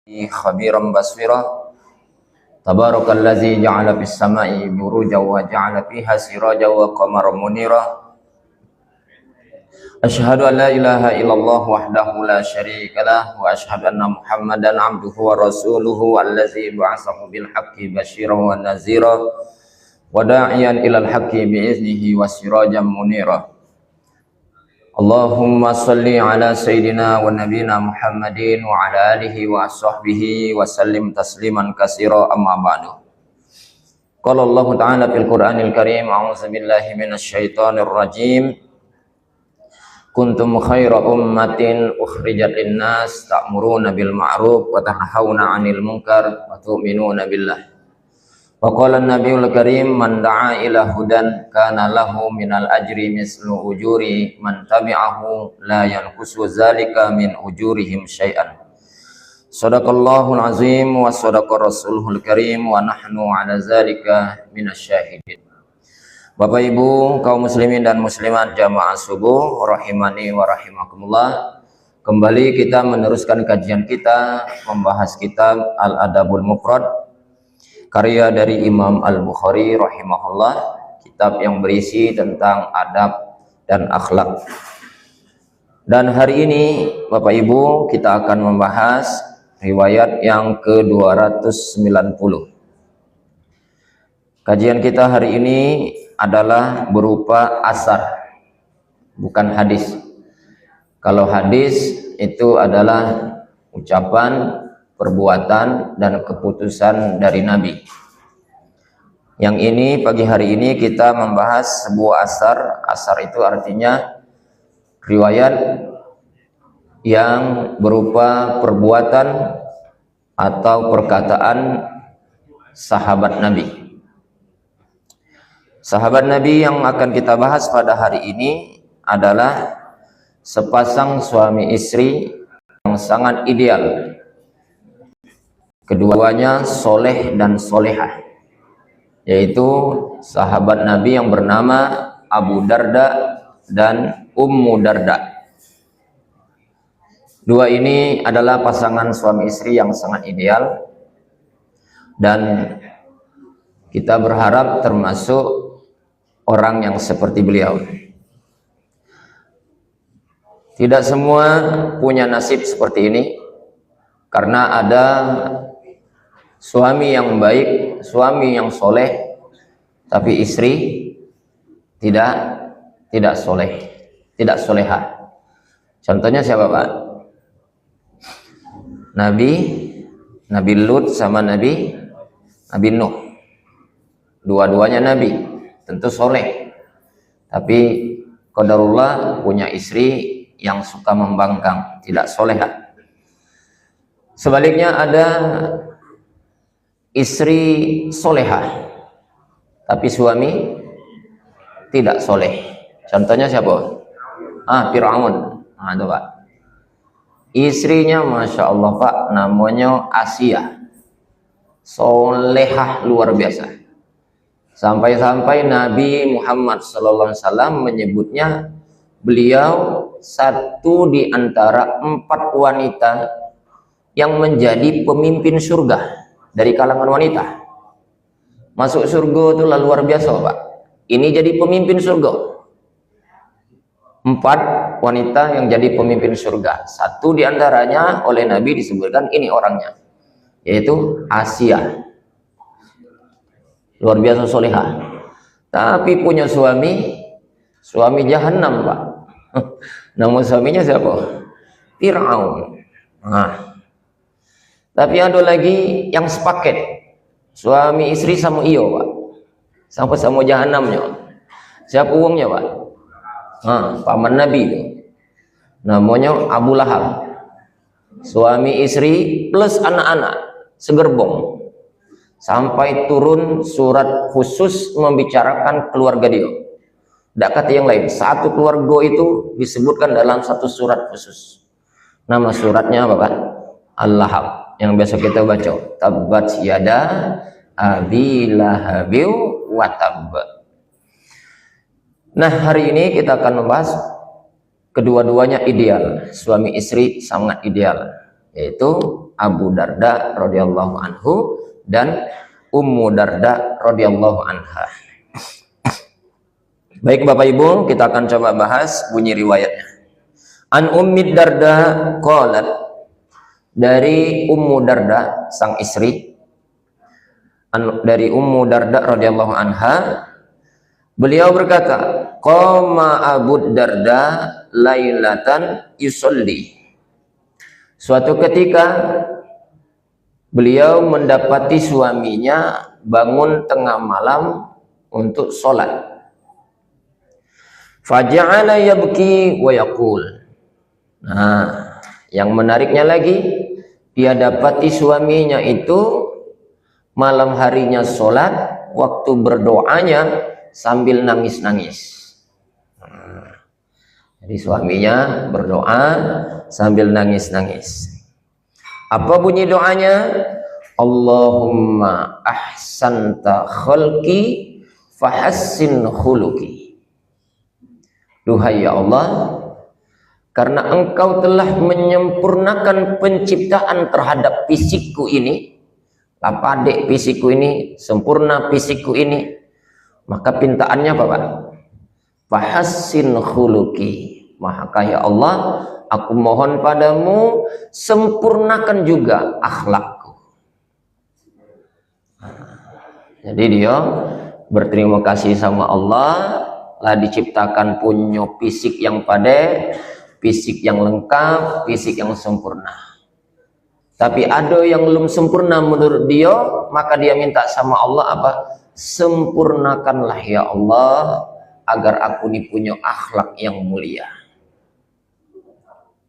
khabiran basira. Tabarakalladzi ja'ala fis sama'i burujan wa ja'ala fiha sirajan wa qamaran munira. Asyhadu an la ilaha illallah wahdahu la syarika lah wa asyhadu anna Muhammadan abduhu wa rasuluhu allazi ba'atsahu bil haqqi basyiran wa nazira wa da'iyan ilal haqqi bi iznihi wa sirajan munira. Allahumma salli ala sayyidina wa nabiyina Muhammadin wa ala alihi wa sahbihi wa sallim tasliman katsira, amma ba'du. Qala Allah ta'ala fil Qur'anil Karim, a'udzu billahi minasy syaithanir rajim. Kuntum khaira ummatin ukhrijat linnas ta'muruna bil ma'ruf wa tanhauna 'anil munkar wa tu'minuna billah. Wa qala an-nabiyul karim, man da'a ila hudan kana lahu minal ajri mislu ujuri man tabi'ahu la yanqusu zalika min ujurihim syai'an. Shadaqallahul azim wa shadaqa rasuluhul karim wa nahnu 'ala zalika minasyahidin. Bapak Ibu kaum muslimin dan muslimat jamaah subuh rahimani wa rahimakumullah. Kembali kita meneruskan kajian kita membahas kitab Al-Adabul Mufrad karya dari Imam Al-Bukhari rahimahullah, kitab yang berisi tentang adab dan akhlak. Dan hari ini Bapak Ibu kita akan membahas riwayat yang ke-290. Kajian kita hari ini adalah berupa asar, bukan hadis. Kalau hadis itu adalah ucapan, perbuatan, dan keputusan dari Nabi. Yang ini pagi hari ini kita membahas sebuah asar. Asar itu artinya riwayat yang berupa perbuatan atau perkataan sahabat Nabi. Sahabat Nabi yang akan kita bahas pada hari ini adalah sepasang suami istri yang sangat ideal. Keduanya soleh dan solehah, yaitu sahabat Nabi yang bernama Abu Darda dan Ummu Darda. Dua ini adalah pasangan suami istri yang sangat ideal, dan kita berharap termasuk orang yang seperti beliau. Tidak semua punya nasib seperti ini, karena ada suami yang baik, suami yang soleh, tapi istri tidak soleh, tidak solehah. Contohnya siapa Pak? Nabi Lut sama Nabi Nuh. Dua-duanya Nabi, tentu soleh, tapi qadarullah punya istri yang suka membangkang, tidak solehah. Sebaliknya ada istri solehah, tapi suami tidak soleh. Contohnya siapa? Fir'aun. Itu Pak. Istrinya Masya Allah Pak, namanya Asia. Solehah luar biasa. Sampai-sampai Nabi Muhammad SAW menyebutnya beliau satu di antara 4 wanita yang menjadi pemimpin surga dari kalangan wanita. Masuk surga itu luar biasa Pak. Ini jadi pemimpin surga. 4 wanita yang jadi pemimpin surga. Satu di antaranya oleh Nabi disebutkan ini orangnya, yaitu Asia. Luar biasa solehah. Tapi punya suami jahanam Pak. Nama suaminya siapa? Fir'aun. Tapi ada lagi yang sepaket, suami istri sama iyo Pak, sama jahanamnya. Siapa uangnya Pak? Paman Nabi itu, namanya Abu Lahab. Suami istri plus anak-anak segerbong, sampai turun surat khusus membicarakan keluarga dia. Tidak kata yang lain, satu keluarga itu disebutkan dalam satu surat khusus. Nama suratnya apa Pak? Al-Lahab, yang biasa kita baca, tabbat yada abi lahabiw wa tabb. Nah, hari ini kita akan membahas kedua-duanya ideal, suami istri sangat ideal, yaitu Abu Darda radhiyallahu anhu dan Ummu Darda radhiyallahu anha. Baik Bapak Ibu, kita akan coba bahas bunyi riwayatnya. An Ummi Darda qalat, dari Ummu Darda sang istri, dari Ummu Darda radhiyallahu anha, beliau berkata, qama Abu Darda lailatan yusolli. Suatu ketika beliau mendapati suaminya bangun tengah malam untuk sholat. Faja'ala yabki wa yaqul. Nah, yang menariknya lagi, dia dapati suaminya itu malam harinya sholat, waktu berdoanya sambil nangis-nangis. Jadi suaminya berdoa sambil nangis-nangis. Apa bunyi doanya? Allahumma ahsanta khalqi fahassin khuluqi. Duhai ya Allah, karena engkau telah menyempurnakan penciptaan terhadap fisikku ini, lapadek fisikku ini, sempurna fisikku ini, maka pintaannya apa Pak? Fahassin khuluqi. Maka ya Allah, aku mohon padamu, sempurnakan juga akhlakku. Jadi dia berterima kasih sama Allah, lah diciptakan punya fisik yang pandai, fisik yang lengkap, fisik yang sempurna. Tapi ada yang belum sempurna menurut dia, maka dia minta sama Allah apa? Sempurnakanlah ya Allah, agar aku ini punya akhlak yang mulia.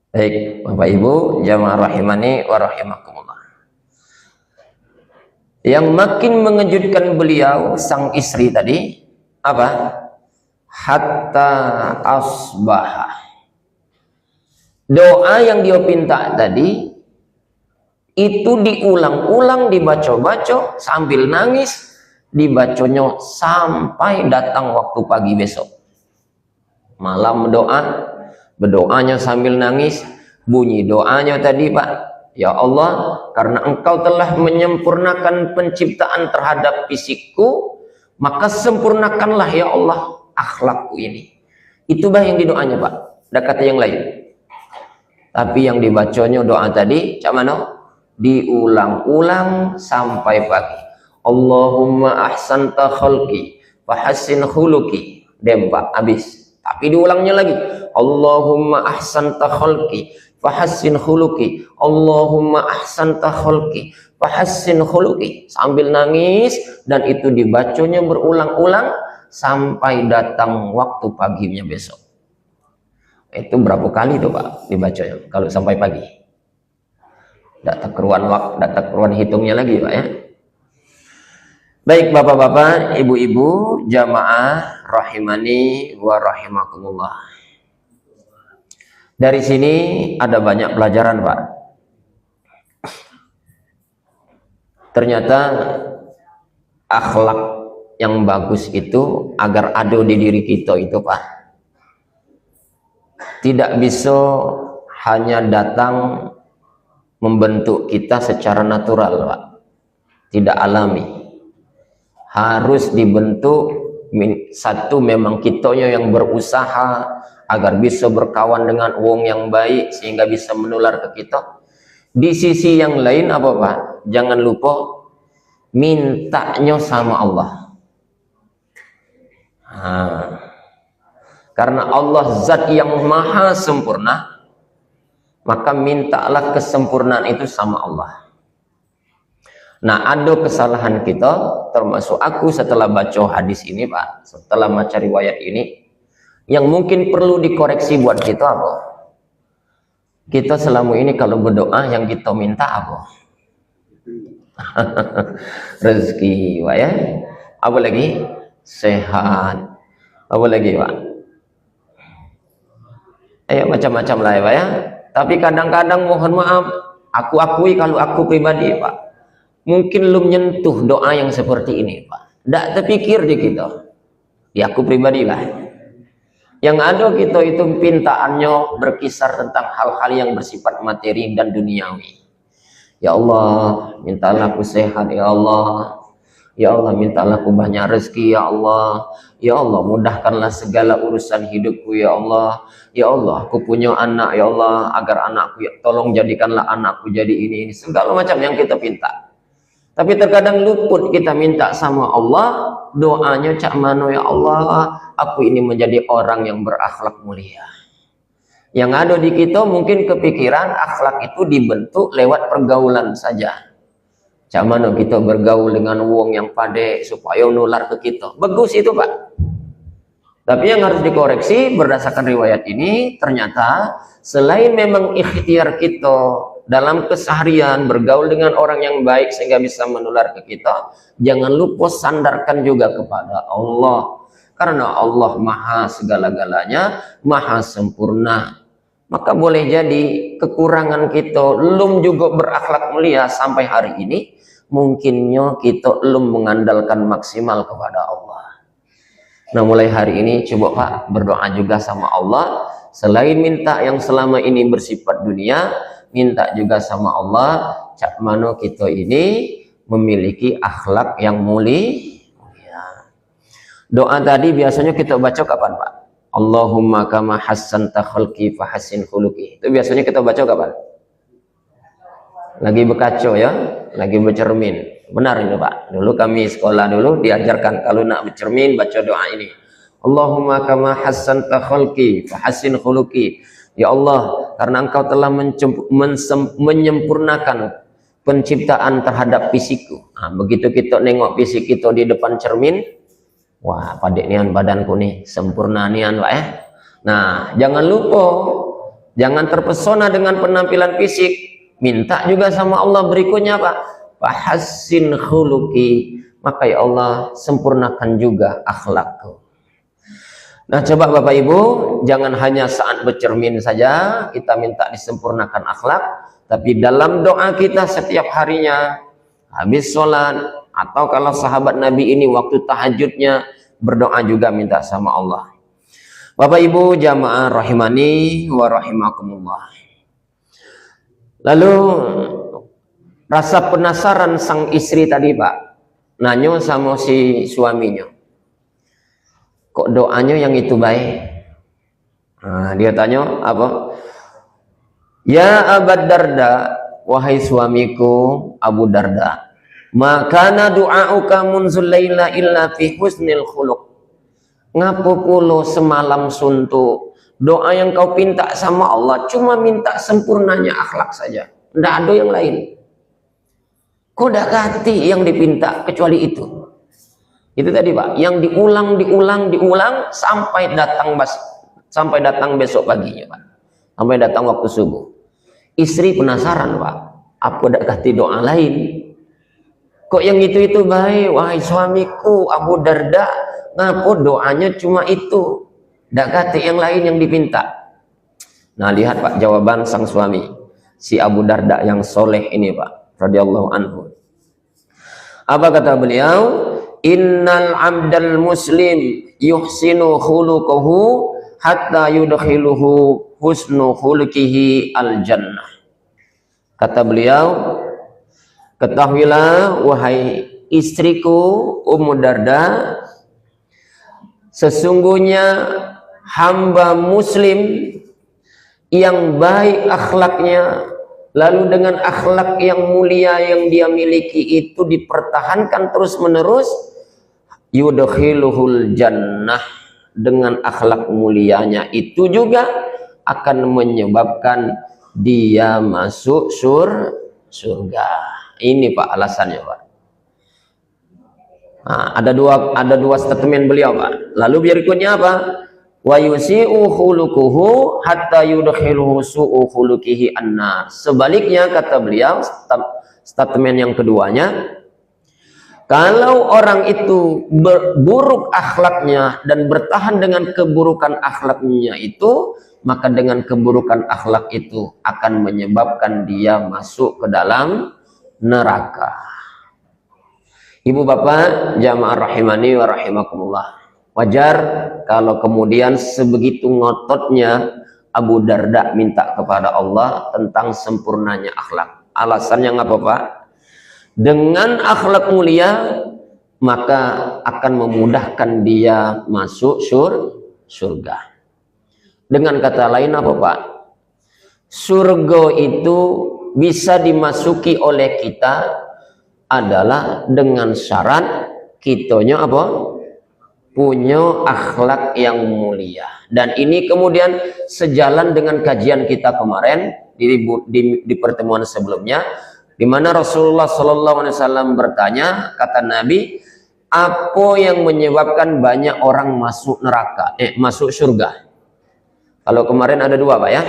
Baik Bapak Ibu jamaah rahimani wa rahimakumullah. Yang makin mengejutkan beliau sang istri tadi apa? Hatta asbaha. Doa yang dia pinta tadi itu diulang-ulang, dibaca-baca sambil nangis, dibacanya sampai datang waktu pagi besok. Malam berdoanya sambil nangis. Bunyi doanya tadi Pak, ya Allah, karena engkau telah menyempurnakan penciptaan terhadap fisikku, maka sempurnakanlah ya Allah akhlakku ini. Itu bah yang didoanya Pak, ada kata yang lain. Tapi yang dibacanya doa tadi cak mana? Diulang-ulang sampai pagi. Allahumma ahsanta khalqi fahassin khuluqi. Dempak habis. Tapi diulangnya lagi. Allahumma ahsanta khalqi fahassin khuluqi. Allahumma ahsanta khalqi fahassin khuluqi. Sambil nangis, dan itu dibacanya berulang-ulang sampai datang waktu paginya besok. Itu berapa kali tuh Pak dibacanya kalau sampai pagi? Tidak keruan hitungnya lagi Pak ya. Baik Bapak-bapak, Ibu-ibu, jamaah rahimani wa rahimakumullah. Dari sini ada banyak pelajaran Pak. Ternyata akhlak yang bagus itu agar ada di diri kita itu Pak, tidak bisa hanya datang membentuk kita secara natural Pak, tidak alami. Harus dibentuk. Satu, memang kitanya yang berusaha agar bisa berkawan dengan wong yang baik sehingga bisa menular ke kita. Di sisi yang lain apa Pak? Jangan lupa mintanya sama Allah. Karena Allah zat yang maha sempurna, maka mintalah kesempurnaan itu sama Allah. Nah, ada kesalahan kita, termasuk aku setelah baca hadis ini Pak, setelah baca riwayat ini, yang mungkin perlu dikoreksi buat kita apa? Kita selama ini kalau berdoa yang kita minta apa? Rezeki Pak ya. Apa lagi? Sehat. Apa lagi Pak? Ayo macam-macam lah ya Pak ya. Tapi kadang-kadang mohon maaf, aku akui kalau aku pribadi Pak, mungkin belum nyentuh doa yang seperti ini Pak. Tidak terpikir di kita. Ya aku pribadi lah. Yang ada kita itu pintaannya berkisar tentang hal-hal yang bersifat materi dan duniawi. Ya Allah, mintalah aku sehat ya Allah. Ya Allah, mintalah aku banyak rezeki ya Allah. Ya Allah, mudahkanlah segala urusan hidupku ya Allah. Ya Allah, aku punya anak ya Allah, agar anakku ya tolong jadikanlah anakku jadi ini. Segala macam yang kita minta. Tapi terkadang luput kita minta sama Allah, doanya cak mano ya Allah, aku ini menjadi orang yang berakhlak mulia. Yang ada di kita mungkin kepikiran akhlak itu dibentuk lewat pergaulan saja. Cak mana kita bergaul dengan wong yang pandai supaya nular ke kita. Bagus itu Pak. Tapi yang harus dikoreksi berdasarkan riwayat ini, ternyata selain memang ikhtiar kita dalam keseharian bergaul dengan orang yang baik sehingga bisa menular ke kita, jangan lupa sandarkan juga kepada Allah. Karena Allah maha segala-galanya, maha sempurna. Maka boleh jadi kekurangan kita belum juga berakhlak mulia sampai hari ini, mungkinnya kita belum mengandalkan maksimal kepada Allah. Nah mulai hari ini coba Pak berdoa juga sama Allah, selain minta yang selama ini bersifat dunia, minta juga sama Allah cak mano kita ini memiliki akhlak yang mulia. Doa tadi biasanya kita baca kapan Pak? Allahumma kama hassanta khalqi fa hassin khuluqi. Itu biasanya kita baca kapan? Lagi berkaca ya, lagi bercermin. Benar ini Pak. Dulu kami sekolah dulu diajarkan kalau nak bercermin baca doa ini. Allahumma kama hassanta khalqi fa hassin khuluqi. Ya Allah, karena Engkau telah menyempurnakan penciptaan terhadap fisikku. Nah, begitu kita nengok fisik kita di depan cermin, wah, padek nian badanku nih, sempurna nian Pak ya. Nah, jangan lupa, jangan terpesona dengan penampilan fisik. Minta juga sama Allah berikutnya Pak. Fahassin khuluqi. Maka ya Allah, sempurnakan juga akhlakku. Nah, coba Bapak Ibu, jangan hanya saat bercermin saja kita minta disempurnakan akhlak, tapi dalam doa kita setiap harinya, habis sholat, atau kalau sahabat Nabi ini waktu tahajudnya berdoa juga minta sama Allah. Bapak Ibu jamaah rahimani wa rahimakumullah. Lalu rasa penasaran sang istri tadi Pak, nanya sama si suaminya, kok doanya yang itu baik? Nah, dia tanya apa? Ya Abu Darda, wahai suamiku Abu Darda, makana du'auka munzul laila illa fi husnil khuluq. Ngapu pulo semalam suntuk, doa yang kau minta sama Allah cuma minta sempurnanya akhlak saja, tidak ada yang lain. Kok tidak ganti yang dipinta kecuali itu? Itu tadi Pak, yang diulang sampai datang besok paginya Pak, sampai datang waktu subuh. Istri penasaran Pak, apa tidak ganti doa lain? Kok yang itu baik, wahai suamiku Abu Darda, ngapa doanya cuma itu, tidak ganti yang lain yang dipinta? Nah lihat Pak jawaban sang suami, si Abu Darda yang soleh ini Pak, radhiyallahu anhu. Apa kata beliau? Innal abdal muslim yuhsinu khuluquhu hatta yudkhiluhu husnu khuluqihi al jannah. Kata beliau, ketahuilah wahai istriku Ummu Darda, sesungguhnya hamba muslim yang baik akhlaknya, lalu dengan akhlak yang mulia yang dia miliki itu dipertahankan terus menerus, yudkhiluhul jannah, dengan akhlak mulianya itu juga akan menyebabkan dia masuk surga. Ini Pak alasannya Pak. Nah, ada dua statement beliau Pak. Lalu berikutnya apa? Wa yusi'u khuluquhu hatta yudkhiluhu su'u khuluqihi annar. Sebaliknya kata beliau, statement yang keduanya, kalau orang itu buruk akhlaknya dan bertahan dengan keburukan akhlaknya itu, maka dengan keburukan akhlak itu akan menyebabkan dia masuk ke dalam neraka. Ibu bapak jamaah rahimani wa rahimakumullah, wajar kalau kemudian sebegitu ngototnya Abu Darda minta kepada Allah tentang sempurnanya akhlak. Alasannya apa Pak? Dengan akhlak mulia maka akan memudahkan dia masuk surga. Dengan kata lain apa Pak? Surga itu bisa dimasuki oleh kita adalah dengan syarat kitanya apa? Punya akhlak yang mulia. Dan ini kemudian sejalan dengan kajian kita kemarin di pertemuan sebelumnya, di mana Rasulullah SAW bertanya, kata Nabi, apa yang menyebabkan banyak orang masuk neraka, masuk surga? Kalau kemarin ada dua Pak ya,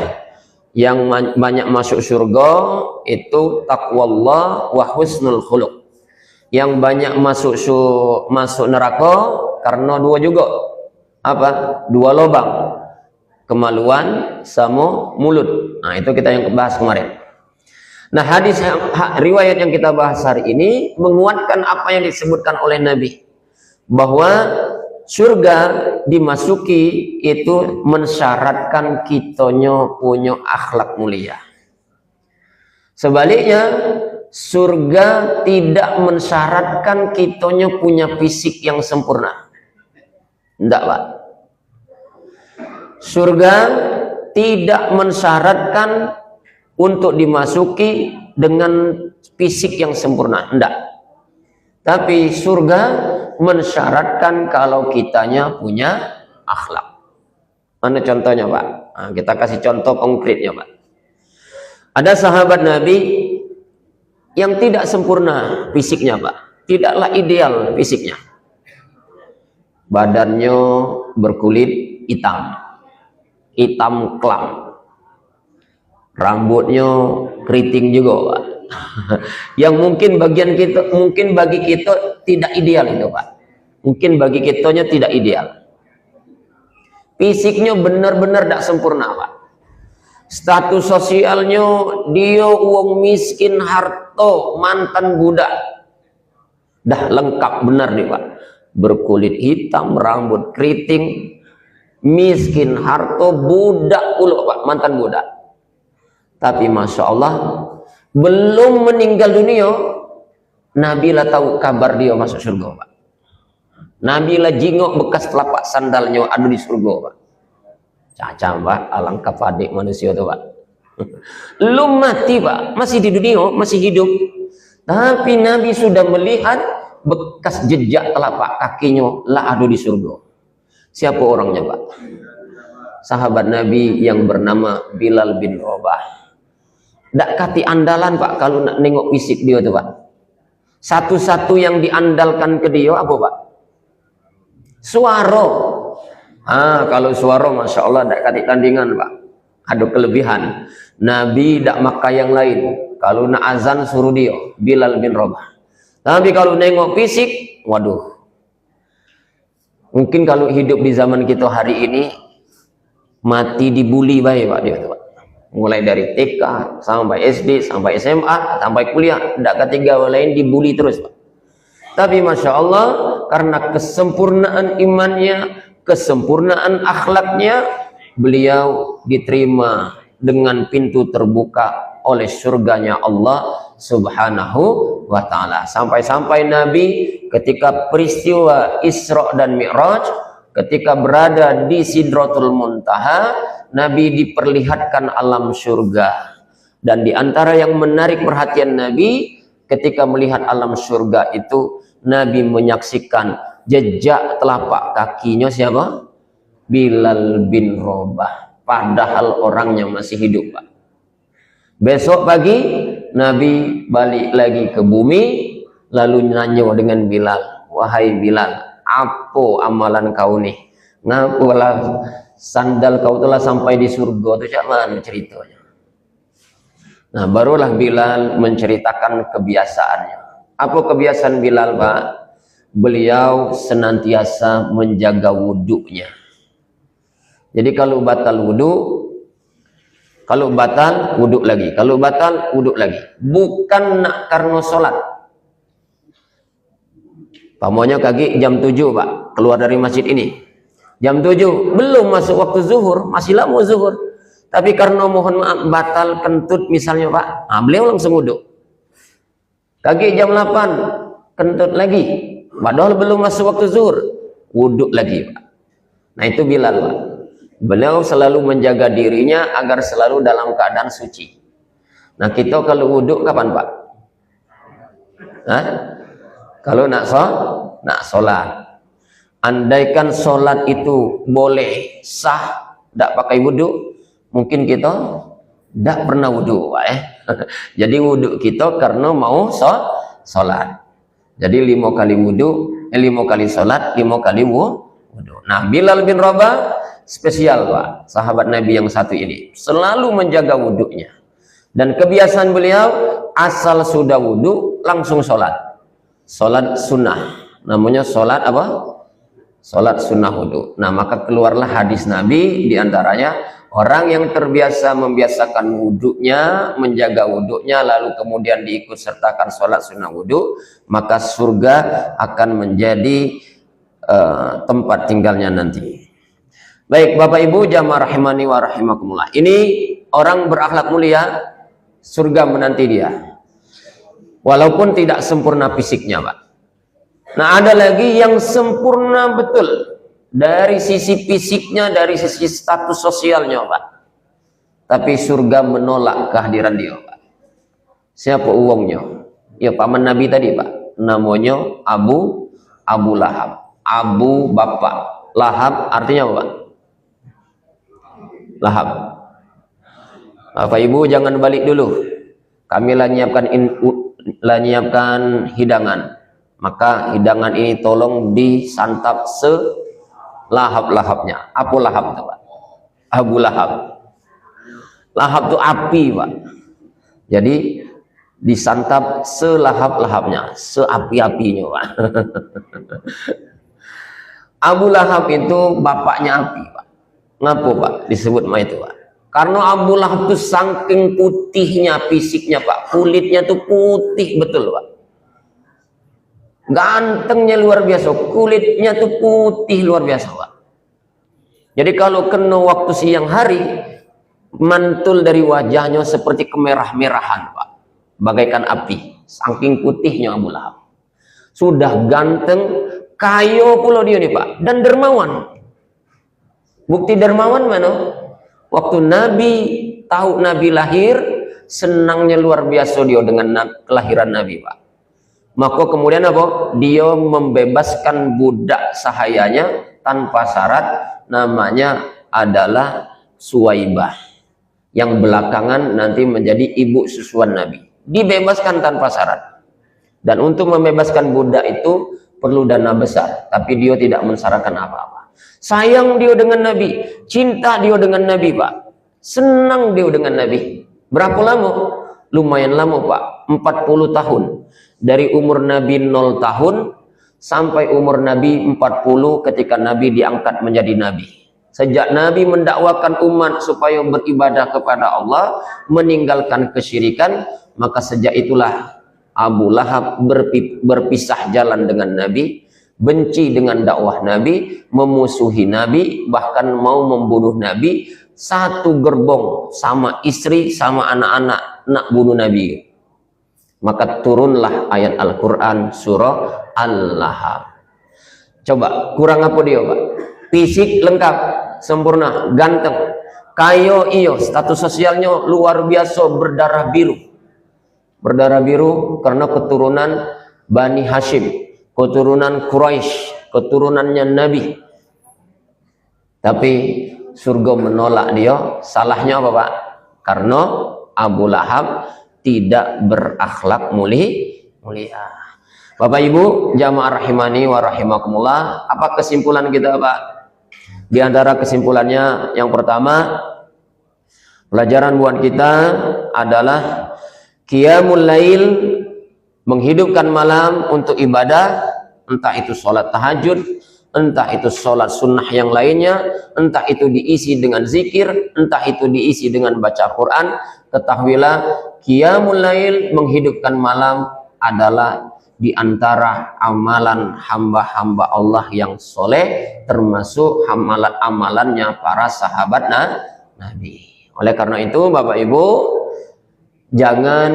yang banyak masuk surga itu taqwallah wa husnul khuluq. Yang banyak masuk neraka karena dua juga, apa? Dua lubang, kemaluan sama mulut. Nah itu kita yang bahas kemarin. Nah riwayat yang kita bahas hari ini menguatkan apa yang disebutkan oleh Nabi, bahwa surga dimasuki itu mensyaratkan kitanya punya akhlak mulia. Sebaliknya surga tidak mensyaratkan kitanya punya fisik yang sempurna. Tidak Pak. Surga tidak mensyaratkan untuk dimasuki dengan fisik yang sempurna. Tidak. Tapi surga mensyaratkan kalau kitanya punya akhlak. Mana contohnya Pak? Nah, kita kasih contoh konkretnya Pak. Ada sahabat Nabi yang tidak sempurna fisiknya Pak. Tidaklah ideal fisiknya. Badannya berkulit hitam. Hitam kelam. Rambutnya keriting juga Pak. Yang mungkin bagi kita tidak ideal itu Pak. Mungkin bagi kitanya tidak ideal. Fisiknya benar-benar tidak sempurna Pak. Status sosialnya dia uang miskin, harto, mantan budak. Dah lengkap benar nih Pak. Berkulit hitam, rambut keriting, miskin, harto, budak pula Pak, mantan budak. Tapi Masya Allah, belum meninggal dunia, Nabi lah tahu kabar dia masuk surga Pak. Nabi lah jingok bekas telapak sandalnya ada di surga Pak. Caca Pak, alangkah padik manusia itu Pak. Belum mati Pak, masih di dunia, masih hidup. Tapi Nabi sudah melihat bekas jejak telapak kakinya lah ada di surga. Siapa orangnya Pak? Sahabat Nabi yang bernama Bilal bin Rabah. Tak kati andalan Pak kalau nak nengok fisik dia tuh Pak. Satu-satu yang diandalkan ke dia apa Pak? Suara. Kalau suara Masya Allah tak kati tandingan Pak. Ada kelebihan. Nabi tak makan yang lain. Kalau nak azan suruh dia, Bilal bin Rabah. Tapi kalau nengok fisik, waduh. Mungkin kalau hidup di zaman kita hari ini, mati dibully baik Pak dia tuh Pak. Mulai dari TK sampai SD sampai SMA sampai kuliah, tidak ketiga lain dibully terus Pak. Tapi Masya Allah, karena kesempurnaan imannya, kesempurnaan akhlaknya, beliau diterima dengan pintu terbuka oleh surganya Allah Subhanahu wa ta'ala. Sampai-sampai Nabi ketika peristiwa Isra dan Mi'raj, ketika berada di Sidratul Muntaha, Nabi diperlihatkan alam surga. Dan di antara yang menarik perhatian Nabi ketika melihat alam surga itu, Nabi menyaksikan jejak telapak kakinya siapa? Bilal bin Rabah. Padahal orangnya masih hidup Pak. Besok pagi Nabi balik lagi ke bumi, lalu nanya dengan Bilal, wahai Bilal, apa amalan kau nih? Ngapalah sandal kau telah sampai di surga? Itu cak mana ceritanya? Nah barulah Bilal menceritakan kebiasaannya. Apa kebiasaan Bilal Pak? Beliau senantiasa menjaga wuduknya. Jadi kalau batal wudhu, kalau batal wuduk lagi, kalau batal wuduk lagi. Bukan nak karena sholat. Pamonya kaki jam 7 Pak, keluar dari masjid ini. Jam 7, belum masuk waktu zuhur, masih lama zuhur. Tapi karena mohon maaf batal kentut misalnya Pak, beliau langsung wudhu. Kaki jam 8 kentut lagi, padahal belum masuk waktu zuhur, wudhu lagi Pak. Nah itu Bilal Pak. Beliau selalu menjaga dirinya agar selalu dalam keadaan suci. Nah kita kalau wudhu kapan Pak? Hah? Kalau nak sholat. Andaikan sholat itu boleh sah tidak pakai wudhu, mungkin kita tidak pernah wudhu Pak. Jadi wudhu kita karena mau sholat. Jadi 5 kali wudhu, 5 kali sholat, 5 kali wudhu. Nah Bilal bin Rabah spesial Pak, sahabat Nabi yang satu ini selalu menjaga wudhunya. Dan kebiasaan beliau asal sudah wudhu langsung sholat sunnah, namanya sholat apa? Sholat sunnah wudhu. Nah maka keluarlah hadis Nabi, diantaranya orang yang terbiasa membiasakan wudhunya, menjaga wudhunya, lalu kemudian diikut sertakan sholat sunnah wudhu, maka surga akan menjadi tempat tinggalnya nanti. Baik Bapak Ibu jamaah rahimani wa rahimakumullah, ini orang berakhlak mulia, surga menanti dia walaupun tidak sempurna fisiknya Pak. Nah ada lagi yang sempurna betul dari sisi fisiknya, dari sisi status sosialnya Pak, tapi surga menolak kehadiran dia Pak. Siapa uangnya? Ya paman Nabi tadi Pak, namanya Abu Lahab. Abu bapak, Lahab artinya apa Pak? Lahab. Bapak Ibu jangan balik dulu, kami nyiapkan hidangan, maka hidangan ini tolong disantap selahap-lahapnya. Apa lahap itu Pak? Abu Lahab. Lahap itu api Pak, jadi disantap selahap-lahapnya, seapi-apinya Pak. Abu Lahab itu bapaknya api Pak. Ngapa Pak disebut itu Pak? Karena Abu Lahab itu saking putihnya fisiknya Pak, kulitnya tuh putih betul Pak, gantengnya luar biasa, kulitnya tuh putih luar biasa Pak. Jadi kalau kena waktu siang hari, mantul dari wajahnya seperti kemerah-merahan Pak, bagaikan api, saking putihnya Abu Lahab. Sudah ganteng, kayo pula dia nih Pak, dan dermawan. Bukti dermawan mana? Waktu Nabi tahu Nabi lahir, senangnya luar biasa dia dengan kelahiran Nabi Pak. Maka kemudian apa? Dia membebaskan budak sahayanya tanpa syarat, namanya adalah Suwaibah, yang belakangan nanti menjadi ibu susuan Nabi. Dibebaskan tanpa syarat. Dan untuk membebaskan budak itu perlu dana besar, tapi dia tidak mensyaratkan apa-apa. Sayang dia dengan Nabi, cinta dia dengan Nabi Pak, senang dia dengan Nabi. Berapa lama? Lumayan lama Pak, 40 tahun. Dari umur Nabi 0 tahun sampai umur Nabi 40 ketika Nabi diangkat menjadi Nabi. Sejak Nabi mendakwakan umat supaya beribadah kepada Allah, meninggalkan kesyirikan, maka sejak itulah Abu Lahab berpisah jalan dengan Nabi, benci dengan dakwah Nabi, memusuhi Nabi, bahkan mau membunuh Nabi. Satu gerbong sama istri, sama anak-anak, nak bunuh Nabi. Maka turunlah ayat Al-Quran surah Al-Lahab. Coba, kurang apa dia Pak? Fisik lengkap, sempurna, ganteng, kayo iyo, status sosialnya luar biasa, berdarah biru. Berdarah biru karena keturunan Bani Hashim, keturunan Quraisy, keturunannya Nabi. Tapi surga menolak dia. Salahnya apa Pak? Karena Abu Lahab tidak berakhlak mulia. Bapak Ibu jamaah rahimani wa rahimakumullah, apa kesimpulan kita Pak? Di antara kesimpulannya yang pertama, pelajaran buat kita adalah qiyamul lail, menghidupkan malam untuk ibadah, entah itu sholat tahajud, entah itu sholat sunnah yang lainnya, entah itu diisi dengan zikir, entah itu diisi dengan baca Quran. Ketahuilah qiyamul lail, menghidupkan malam, adalah di antara amalan hamba-hamba Allah yang soleh, termasuk amalan-amalannya para sahabat Nabi. Oleh karena itu Bapak Ibu, jangan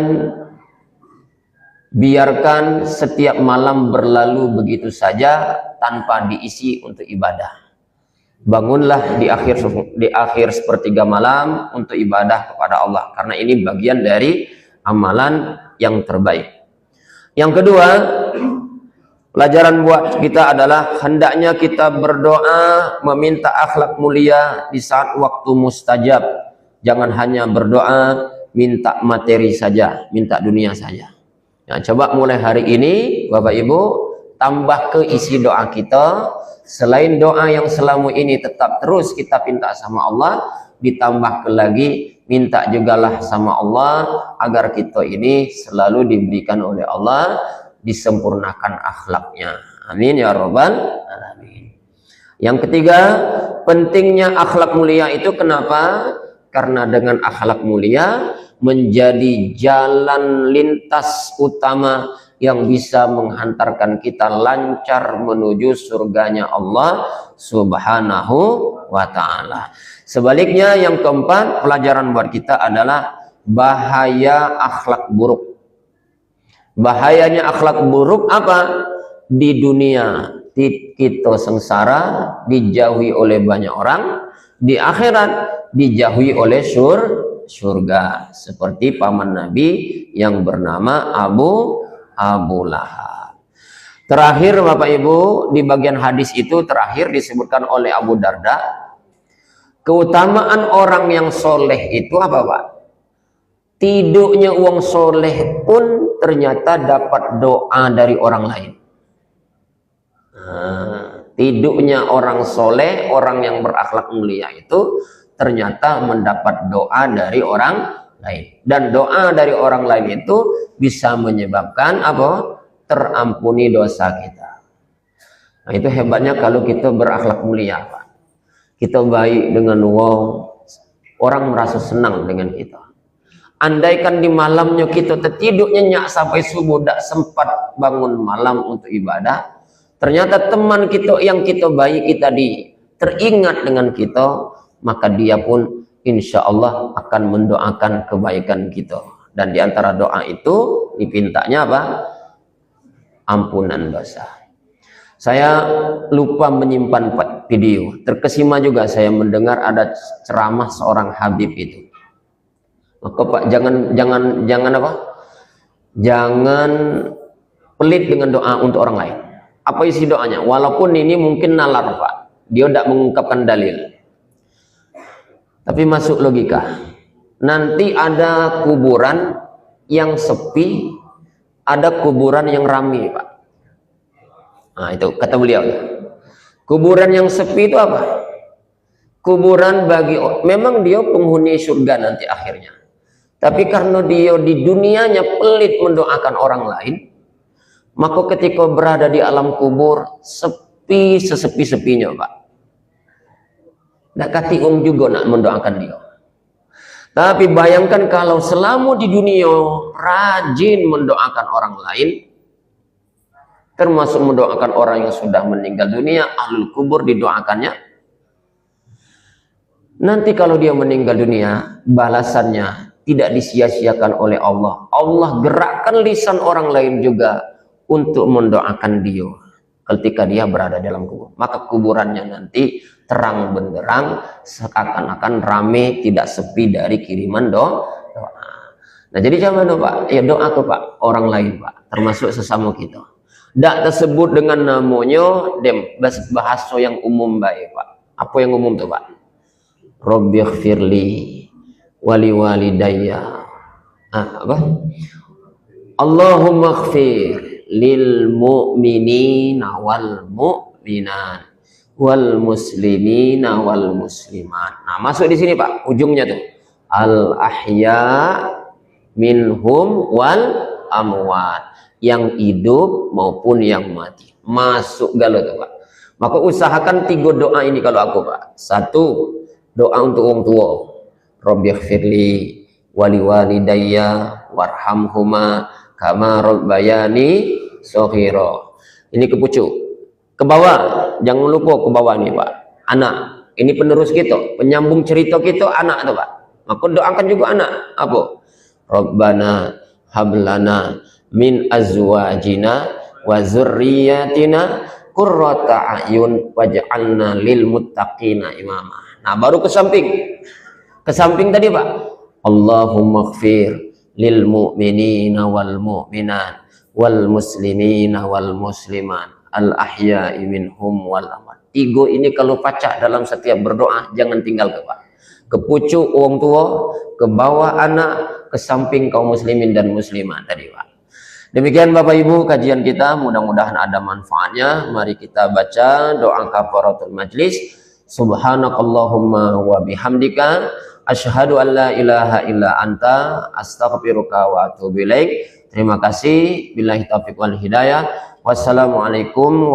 biarkan setiap malam berlalu begitu saja tanpa diisi untuk ibadah. Bangunlah di akhir sepertiga malam untuk ibadah kepada Allah, karena ini bagian dari amalan yang terbaik. Yang kedua, pelajaran buat kita adalah hendaknya kita berdoa meminta akhlak mulia di saat waktu mustajab. Jangan hanya berdoa minta materi saja, minta dunia saja. Nah, coba mulai hari ini Bapak Ibu tambah ke isi doa kita. Selain doa yang selama ini tetap terus kita minta sama Allah, ditambah lagi minta jugalah sama Allah agar kita ini selalu diberikan oleh Allah disempurnakan akhlaknya. Amin ya rabbal alamin. Yang ketiga, pentingnya akhlak mulia itu kenapa? Karena dengan akhlak mulia menjadi jalan lintas utama yang bisa menghantarkan kita lancar menuju surganya Allah Subhanahu wa ta'ala. Sebaliknya yang keempat, pelajaran buat kita adalah bahaya akhlak buruk. Bahayanya akhlak buruk apa? Di dunia kita sengsara, dijauhi oleh banyak orang. Di akhirat dijauhi oleh surga. Seperti paman Nabi yang bernama Abu Lahab. Terakhir Bapak Ibu, di bagian hadis itu terakhir disebutkan oleh Abu Darda, keutamaan orang yang soleh itu apa Pak? Tiduknya uang soleh pun ternyata dapat doa dari orang lain. Tiduknya orang soleh, orang yang berakhlak mulia itu ternyata mendapat doa dari orang lain. Dan doa dari orang lain itu bisa menyebabkan apa? Terampuni dosa kita. Nah, itu hebatnya kalau kita berakhlak mulia, Pak. Kita baik dengan orang merasa senang dengan kita. Andaikan di malamnya kita tertidur nyenyak sampai subuh, tidak sempat bangun malam untuk ibadah, ternyata teman kita yang kita baiki tadi teringat dengan kita, maka dia pun insya Allah akan mendoakan kebaikan kita. Dan di antara doa itu dipintanya apa? Ampunan dosa. Saya lupa menyimpan video. Terkesima juga saya mendengar ada ceramah seorang Habib itu. Maka Pak, jangan apa? Jangan pelit dengan doa untuk orang lain. Apa isi doanya? Walaupun ini mungkin nalar Pak, dia tidak mengungkapkan dalil. Tapi masuk logika. Nanti ada kuburan yang sepi, ada kuburan yang ramai Pak. Nah itu kata beliau. Kuburan yang sepi itu apa? Kuburan bagi, memang dia penghuni surga nanti akhirnya. Tapi karena dia di dunianya pelit mendoakan orang lain, maka ketika berada di alam kubur sepi sesepi-sepinya Pak. Nak kati juga nak mendoakan dia. Tapi bayangkan kalau selama di dunia rajin mendoakan orang lain, termasuk mendoakan orang yang sudah meninggal dunia, ahlul kubur didoakannya. Nanti kalau dia meninggal dunia, balasannya tidak disia-siakan oleh Allah. Allah gerakkan lisan orang lain juga untuk mendoakan dia ketika dia berada dalam kubur. Maka kuburannya nanti terang benderang, seakan-akan rame, tidak sepi dari kiriman doa. Nah jadi jangan Pak, ya doa ke Pak orang lain Pak, termasuk sesama kita. Tidak tersebut dengan namanya bahasa yang umum baik Pak. Apa yang umum tuh Pak? Rabbighfirli wali walidayya. Apa? Allahumma ighfir lil mu'minina wal mu'minat wal muslimina wal muslimat. Nah, masuk di sini Pak, ujungnya tuh. Al ahya minhum wal amwat. Yang hidup maupun yang mati. Masuk galau tuh Pak. Maka usahakan 3 doa ini kalau aku Pak. 1, doa untuk orang tua. Rabbighfirli wali walidayya warhamhuma kama rabbayani shaghira. Ini ke pucuk. Ke bawah, jangan lupa ke bawah nih Pak. Anak. Ini penerus kita, penyambung cerita kita anak tuh Pak. Maka doakan juga anak. Apa? Rabbana hablana min azwajina wa dzurriyyatina qurrata a'yun waj'alna lil muttaqina imama. Nah, baru ke samping. Ke samping tadi, Pak. Allahumma ighfir lil mu'minina wal mu'minat wal muslimina wal muslimat al ahya'i minhum wal amwat. Tiga ini kalau pacak dalam setiap berdoa jangan tinggal ke Pak. Ke pucuk orang tua, ke bawah anak, ke samping kaum muslimin dan muslimat tadi, Pak. Demikian Bapak Ibu kajian kita, mudah-mudahan ada manfaatnya. Mari kita baca doa kafaratul majlis. Subhanakallahumma wa bihamdika asyhadu an la ilaha illa anta astaghfiruka wa atubu ilaik. Terima kasih. Billahi taufiq wal hidayah. Wassalamualaikum